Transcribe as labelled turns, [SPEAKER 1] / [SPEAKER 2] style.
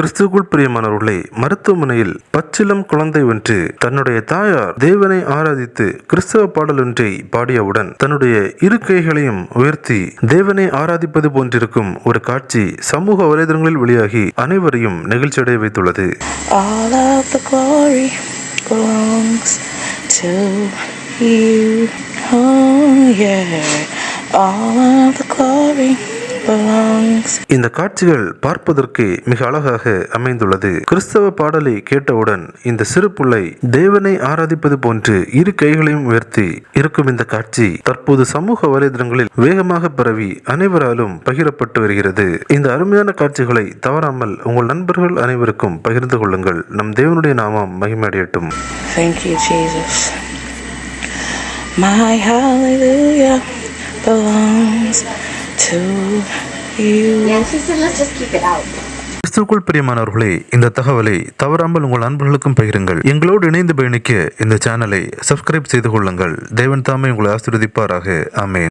[SPEAKER 1] கிறிஸ்துவுக்குள் பிரியமானவர்களே, மருத்துவமனையில் பச்சிலம் குழந்தை ஒன்று தன்னுடைய தாயார் தேவனை ஆராதித்து கிறிஸ்தவ பாடல் ஒன்றை பாடியவுடன் தன்னுடைய இரு கைகளையும் உயர்த்தி தேவனை ஆராதிப்பது போன்றிருக்கும் ஒரு காட்சி சமூக வலைதளங்களில் வெளியாகி அனைவரையும் நெகிழ்ச்சியடைய வைத்துள்ளது.
[SPEAKER 2] All of the glory belongs to you. Oh yeah. All of the glory belongs.
[SPEAKER 1] இந்த காட்சிகள் பார்ப்பதற்கு மிக அழகாக அமைந்துள்ளது. கிறிஸ்தவ பாடலை கேட்டவுடன் இந்த சிறு பிள்ளை தேவனை ஆராதிப்பது போன்று இரு கைகளையும் உயர்த்தி இருக்கும் இந்த காட்சி தற்போது சமூக வலைதளங்களில் வேகமாக பரவி அனைவராலும் பகிரப்பட்டு வருகிறது. இந்த அருமையான காட்சிகளை தவறாமல் உங்கள் நண்பர்கள் அனைவருக்கும் பகிர்ந்து கொள்ளுங்கள். நம் தேவனுடைய நாமம் மகிமையடையட்டும்.
[SPEAKER 2] Thank you, Jesus. My hallelujah belongs to you.
[SPEAKER 3] Yeah, she said let's just keep it out.
[SPEAKER 1] கிறிஸ்துவுக்குள் பிரியமானவர்களே, இந்த தகவலை தவறாமல் உங்கள் நண்பர்களுக்கும் பகிருங்கள். எங்களோடு இணைந்து பயணிக்க இந்த சேனலை சப்ஸ்கிரைப் செய்து கொள்ளுங்கள். தேவன் தாமே உங்களை ஆசீர்வதிப்பாராக. ஆமென்.